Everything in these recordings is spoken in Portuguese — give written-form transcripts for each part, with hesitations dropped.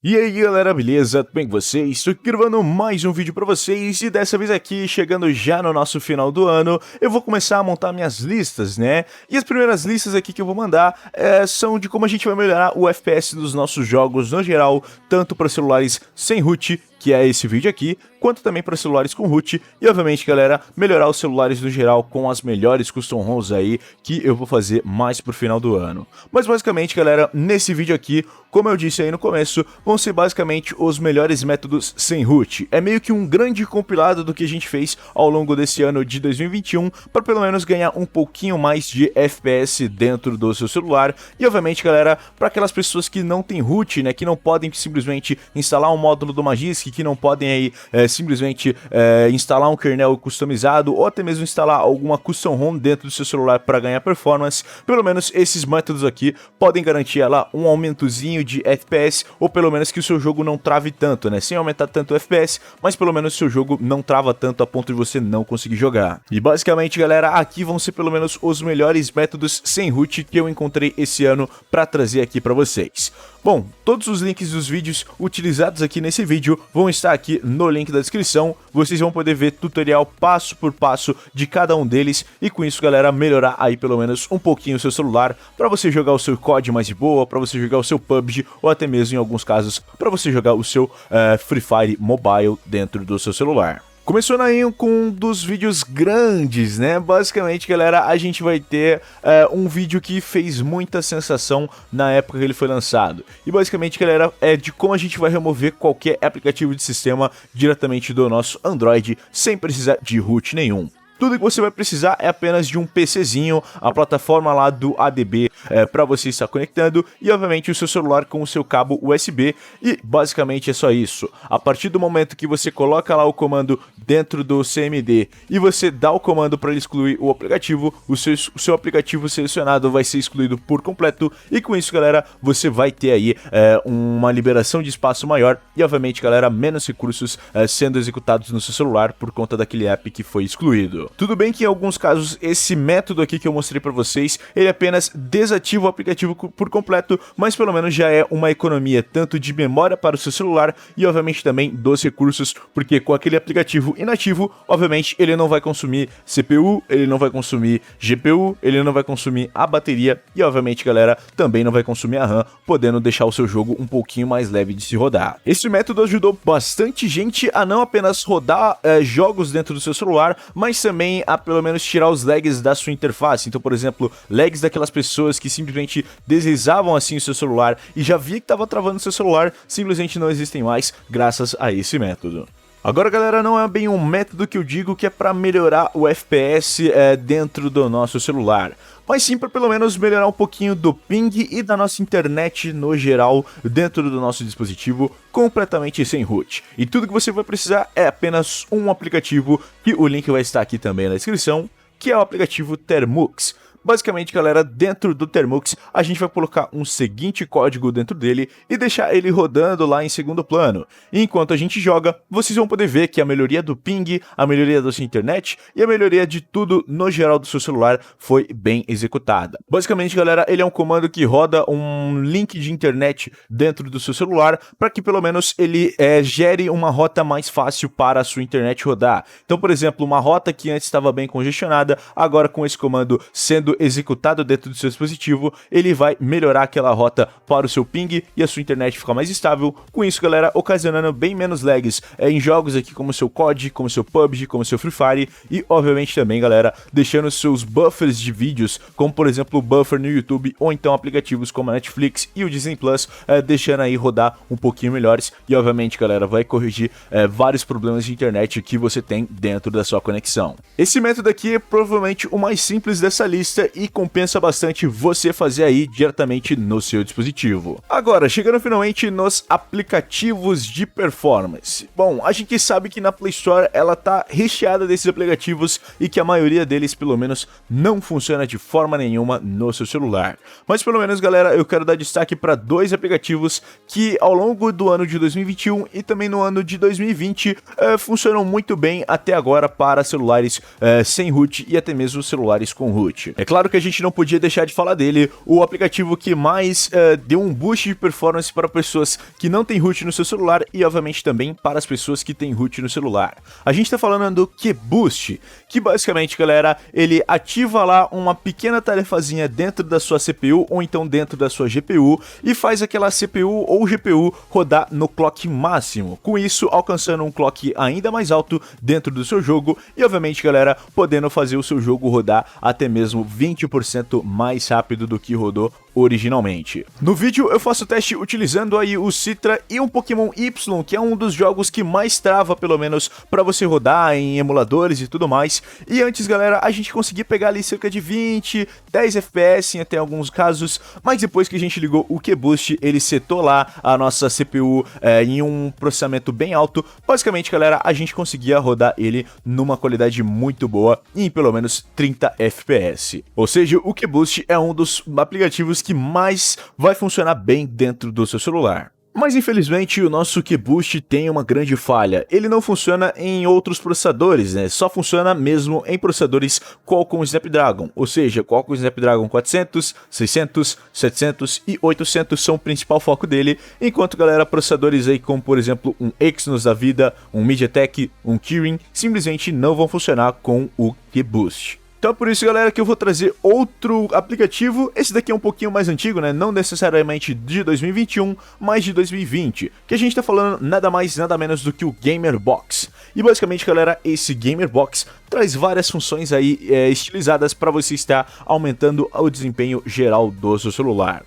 E aí galera, beleza? Tudo bem com vocês? Estou aqui gravando mais um vídeo pra vocês e dessa vez aqui, chegando já no nosso final do ano, eu vou começar a montar minhas listas, né? E as primeiras listas aqui que eu vou mandar são de como a gente vai melhorar o FPS dos nossos jogos no geral, tanto para celulares sem root, que é esse vídeo aqui, quanto também para celulares com root, e obviamente galera, melhorar os celulares no geral com as melhores custom ROMs aí, que eu vou fazer mais pro final do ano. Mas basicamente galera, nesse vídeo aqui, como eu disse aí no começo, vão ser basicamente os melhores métodos sem root. É meio que um grande compilado do que a gente fez ao longo desse ano de 2021, para pelo menos ganhar um pouquinho mais de FPS dentro do seu celular, e obviamente galera, para aquelas pessoas que não tem root, né, que não podem simplesmente instalar um módulo do Magisk, que não podem aí simplesmente instalar um kernel customizado ou até mesmo instalar alguma custom ROM dentro do seu celular para ganhar performance, pelo menos esses métodos aqui podem garantir ela um aumentozinho de FPS, ou pelo menos que o seu jogo não trave tanto, né, sem aumentar tanto o FPS, mas pelo menos o seu jogo não trava tanto a ponto de você não conseguir jogar. E basicamente galera, aqui vão ser pelo menos os melhores métodos sem root que eu encontrei esse ano para trazer aqui para vocês. Bom, todos os links dos vídeos utilizados aqui nesse vídeo vão estar aqui no link da descrição, vocês vão poder ver tutorial passo por passo de cada um deles e com isso galera, melhorar aí pelo menos um pouquinho o seu celular para você jogar o seu COD mais de boa, para você jogar o seu PUBG ou até mesmo em alguns casos para você jogar o seu Free Fire Mobile dentro do seu celular. Começando aí com um dos vídeos grandes, né? Basicamente, galera, a gente vai ter um vídeo que fez muita sensação na época que ele foi lançado. E basicamente, galera, é de como a gente vai remover qualquer aplicativo de sistema diretamente do nosso Android sem precisar de root nenhum. Tudo que você vai precisar é apenas de um PCzinho, a plataforma lá do ADB para você estar conectando e obviamente o seu celular com o seu cabo USB e basicamente é só isso. A partir do momento que você coloca lá o comando dentro do CMD e você dá o comando para ele excluir o aplicativo, o seu aplicativo selecionado vai ser excluído por completo e com isso galera, você vai ter aí uma liberação de espaço maior e obviamente galera, menos recursos sendo executados no seu celular por conta daquele app que foi excluído. Tudo bem que em alguns casos esse método aqui que eu mostrei para vocês, ele apenas desativa o aplicativo por completo, mas pelo menos já é uma economia tanto de memória para o seu celular e obviamente também dos recursos, porque com aquele aplicativo inativo, obviamente ele não vai consumir CPU, ele não vai consumir GPU, ele não vai consumir a bateria e obviamente galera, também não vai consumir a RAM, podendo deixar o seu jogo um pouquinho mais leve de se rodar. Esse método ajudou bastante gente a não apenas rodar jogos dentro do seu celular, mas também a pelo menos tirar os lags da sua interface. Então, por exemplo, lags daquelas pessoas que simplesmente deslizavam assim o seu celular e já via que estava travando o seu celular, simplesmente não existem mais graças a esse método. Agora galera, não é bem um método que eu digo que é para melhorar o FPS dentro do nosso celular, mas sim para pelo menos melhorar um pouquinho do ping e da nossa internet no geral dentro do nosso dispositivo completamente sem root. E tudo que você vai precisar é apenas um aplicativo, que o link vai estar aqui também na descrição, que é o aplicativo Thermux. Basicamente, galera, dentro do Thermux, a gente vai colocar um seguinte código dentro dele e deixar ele rodando lá em segundo plano. E enquanto a gente joga, vocês vão poder ver que a melhoria do ping, a melhoria da sua internet e a melhoria de tudo no geral do seu celular foi bem executada. Basicamente, galera, ele é um comando que roda um link de internet dentro do seu celular para que pelo menos ele gere uma rota mais fácil para a sua internet rodar. Então, por exemplo, uma rota que antes estava bem congestionada, agora com esse comando sendo executado dentro do seu dispositivo, ele vai melhorar aquela rota para o seu ping e a sua internet ficar mais estável. Com isso, galera, ocasionando bem menos lags em jogos aqui como o seu COD, como o seu PUBG, como o seu Free Fire e, obviamente, também, galera, deixando seus buffers de vídeos, como por exemplo o buffer no YouTube ou então aplicativos como a Netflix e o Disney Plus, deixando aí rodar um pouquinho melhores e, obviamente, galera, vai corrigir vários problemas de internet que você tem dentro da sua conexão. Esse método aqui é provavelmente o mais simples dessa lista e compensa bastante você fazer aí diretamente no seu dispositivo. Agora, chegando finalmente nos aplicativos de performance. Bom, a gente sabe que na Play Store ela tá recheada desses aplicativos e que a maioria deles, pelo menos, não funciona de forma nenhuma no seu celular. Mas pelo menos, galera, eu quero dar destaque para dois aplicativos que ao longo do ano de 2021 e também no ano de 2020 funcionam muito bem até agora para celulares sem root e até mesmo celulares com root. É claro que a gente não podia deixar de falar dele, o aplicativo que mais deu um boost de performance para pessoas que não têm root no seu celular e obviamente também para as pessoas que têm root no celular. A gente tá falando do QBoost, que basicamente, galera, ele ativa lá uma pequena tarefazinha dentro da sua CPU ou então dentro da sua GPU e faz aquela CPU ou GPU rodar no clock máximo, com isso alcançando um clock ainda mais alto dentro do seu jogo e obviamente, galera, podendo fazer o seu jogo rodar até mesmo 20% mais rápido do que rodou originalmente. No vídeo eu faço o teste utilizando aí o Citra e um Pokémon Y, que é um dos jogos que mais trava, pelo menos, para você rodar em emuladores e tudo mais. E antes, galera, a gente conseguia pegar ali cerca de 20, 10 FPS em até alguns casos, mas depois que a gente ligou o QBoost, ele setou lá a nossa CPU em um processamento bem alto. Basicamente, galera, a gente conseguia rodar ele numa qualidade muito boa, em pelo menos 30 FPS. Ou seja, o QBoost é um dos aplicativos que mais vai funcionar bem dentro do seu celular. Mas infelizmente o nosso QBoost tem uma grande falha, ele não funciona em outros processadores, né? Só funciona mesmo em processadores Qualcomm Snapdragon, ou seja, Qualcomm Snapdragon 400, 600, 700 e 800 são o principal foco dele, enquanto, galera, processadores aí como, por exemplo, um Exynos da vida, um MediaTek, um Kirin, simplesmente não vão funcionar com o QBoost. Então é por isso, galera, que eu vou trazer outro aplicativo. Esse daqui é um pouquinho mais antigo, né? Não necessariamente de 2021, mas de 2020. Que a gente tá falando nada mais, nada menos do que o GamerBox. E basicamente, galera, esse GamerBox traz várias funções aí estilizadas para você estar aumentando o desempenho geral do seu celular.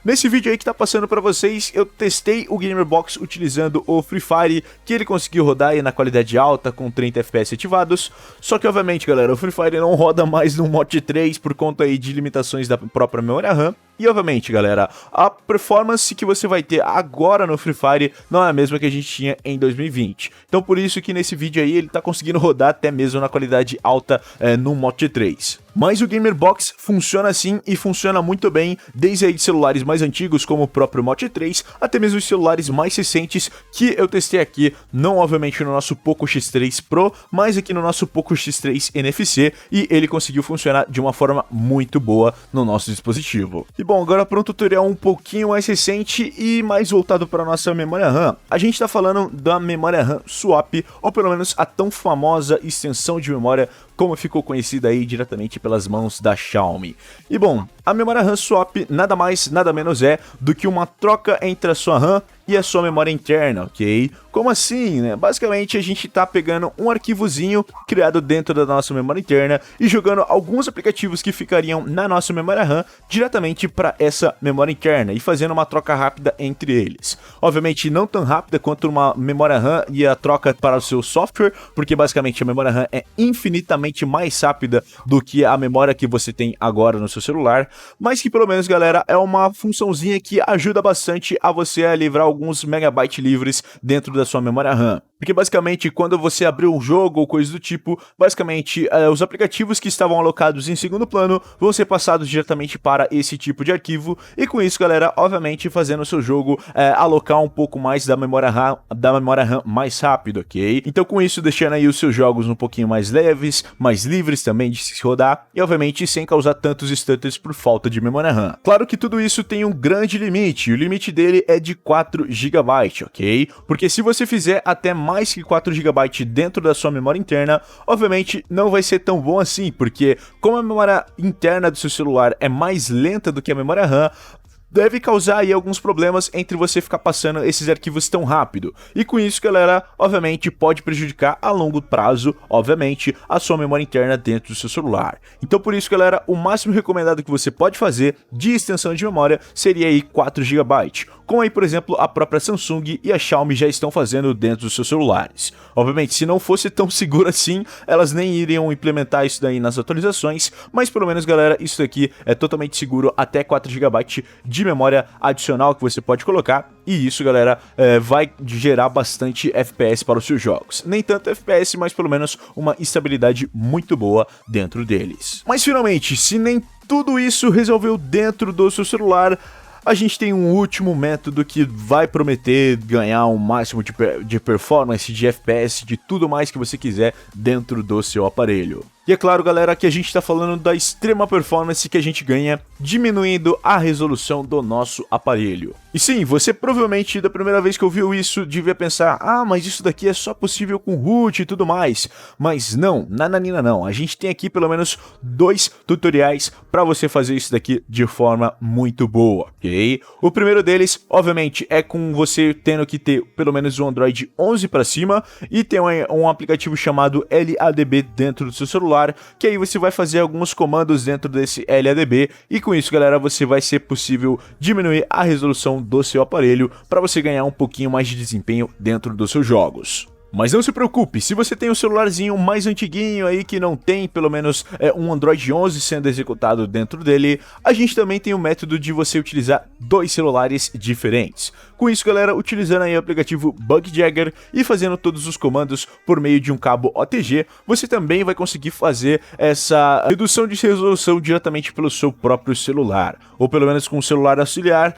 Nesse vídeo aí que tá passando pra vocês, eu testei o GamerBox utilizando o Free Fire, que ele conseguiu rodar aí na qualidade alta com 30 FPS ativados, só que obviamente, galera, o Free Fire não roda mais no Mote 3 por conta aí de limitações da própria memória RAM. E obviamente, galera, a performance que você vai ter agora no Free Fire não é a mesma que a gente tinha em 2020. Então por isso que nesse vídeo aí ele tá conseguindo rodar até mesmo na qualidade alta no Mote 3. Mas o GamerBox funciona assim e funciona muito bem, desde aí de celulares mais antigos como o próprio Mote 3, até mesmo os celulares mais recentes que eu testei aqui, não obviamente no nosso Poco X3 Pro, mas aqui no nosso Poco X3 NFC, e ele conseguiu funcionar de uma forma muito boa no nosso dispositivo. E bom, agora para um tutorial um pouquinho mais recente e mais voltado para a nossa memória RAM, a gente está falando da memória RAM Swap, ou pelo menos a tão famosa extensão de memória como ficou conhecida aí diretamente pelas mãos da Xiaomi. E bom, a memória RAM Swap nada mais, nada menos é do que uma troca entre a sua RAM e a sua memória interna, ok? Como assim, né? Basicamente a gente tá pegando um arquivozinho criado dentro da nossa memória interna e jogando alguns aplicativos que ficariam na nossa memória RAM diretamente para essa memória interna e fazendo uma troca rápida entre eles. Obviamente não tão rápida quanto uma memória RAM e a troca para o seu software, porque basicamente a memória RAM é infinitamente mais rápida do que a memória que você tem agora no seu celular, mas que pelo menos, galera, é uma funçãozinha que ajuda bastante a você a livrar alguns megabytes livres dentro da sua memória RAM. Porque basicamente quando você abrir um jogo ou coisa do tipo, basicamente os aplicativos que estavam alocados em segundo plano vão ser passados diretamente para esse tipo de arquivo, e com isso, galera, obviamente fazendo o seu jogo alocar um pouco mais da memória RAM mais rápido, ok? Então com isso deixando aí os seus jogos um pouquinho mais leves, mais livres também de se rodar, e obviamente sem causar tantos stutters por falta de memória RAM. Claro que tudo isso tem um grande limite, e o limite dele é de 4 GB, ok? Porque se você fizer até mais que 4 GB dentro da sua memória interna, obviamente não vai ser tão bom assim, porque como a memória interna do seu celular é mais lenta do que a memória RAM, deve causar aí alguns problemas entre você ficar passando esses arquivos tão rápido. E com isso, galera, obviamente pode prejudicar a longo prazo, obviamente, a sua memória interna dentro do seu celular. Então por isso, galera, o máximo recomendado que você pode fazer de extensão de memória seria aí 4 GB, como aí, por exemplo, a própria Samsung e a Xiaomi já estão fazendo dentro dos seus celulares. Obviamente, se não fosse tão seguro assim, elas nem iriam implementar isso daí nas atualizações, mas pelo menos, galera, isso aqui é totalmente seguro até 4 GB de memória adicional que você pode colocar, e isso, galera, vai gerar bastante FPS para os seus jogos. Nem tanto FPS, mas pelo menos uma estabilidade muito boa dentro deles. Mas finalmente, se nem tudo isso resolveu dentro do seu celular, a gente tem um último método que vai prometer ganhar o máximo de performance, de FPS, de tudo mais que você quiser dentro do seu aparelho. E é claro, galera, que a gente está falando da extrema performance que a gente ganha diminuindo a resolução do nosso aparelho. E sim, você provavelmente da primeira vez que ouviu isso devia pensar: ah, mas isso daqui é só possível com root e tudo mais. Mas não, nananina não. A gente tem aqui pelo menos 2 tutoriais para você fazer isso daqui de forma muito boa, ok? O primeiro deles, obviamente, é com você tendo que ter pelo menos um Android 11 para cima e ter um aplicativo chamado LADB dentro do seu celular, que aí você vai fazer alguns comandos dentro desse LADB e com isso, galera, você vai ser possível diminuir a resolução do seu aparelho para você ganhar um pouquinho mais de desempenho dentro dos seus jogos. Mas não se preocupe, se você tem um celularzinho mais antiguinho aí que não tem pelo menos um Android 11 sendo executado dentro dele, a gente também tem o método de você utilizar 2 celulares diferentes. Com isso, galera, utilizando aí o aplicativo Bugjagger e fazendo todos os comandos por meio de um cabo OTG, você também vai conseguir fazer essa redução de resolução diretamente pelo seu próprio celular, ou pelo menos com o celular auxiliar,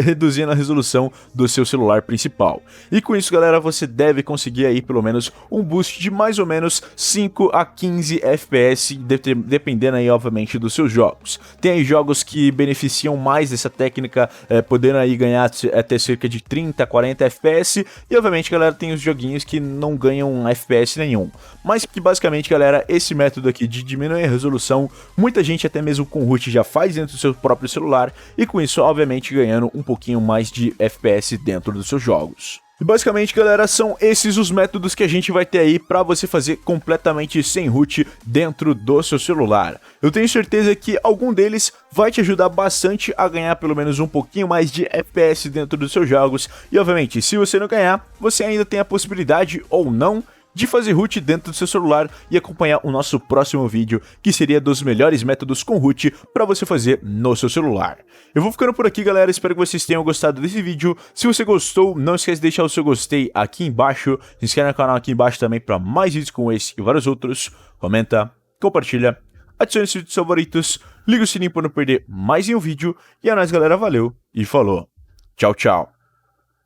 reduzindo a resolução do seu celular principal. E com isso, galera, você deve conseguir aí pelo menos um boost de mais ou menos 5 a 15 FPS, dependendo aí obviamente dos seus jogos. Tem aí jogos que beneficiam mais dessa técnica, podendo aí ganhar até cerca de 30, 40 FPS, e obviamente, galera, tem os joguinhos que não ganham FPS nenhum. Mas que basicamente, galera, esse método aqui de diminuir a resolução, muita gente até mesmo com root já faz dentro do seu próprio celular, e com isso, obviamente, ganhando um pouquinho mais de FPS dentro dos seus jogos. E basicamente, galera, são esses os métodos que a gente vai ter aí para você fazer completamente sem root dentro do seu celular. Eu tenho certeza que algum deles vai te ajudar bastante a ganhar pelo menos um pouquinho mais de FPS dentro dos seus jogos. E obviamente, se você não ganhar, você ainda tem a possibilidade ou não de fazer root dentro do seu celular e acompanhar o nosso próximo vídeo, que seria dos melhores métodos com root para você fazer no seu celular. Eu vou ficando por aqui, galera, espero que vocês tenham gostado desse vídeo. Se você gostou, não esquece de deixar o seu gostei aqui embaixo, se inscreve no canal aqui embaixo também para mais vídeos como esse e vários outros, comenta, compartilha, adicione seus vídeos favoritos, liga o sininho para não perder mais nenhum vídeo, e é nóis, galera, valeu e falou, tchau, tchau.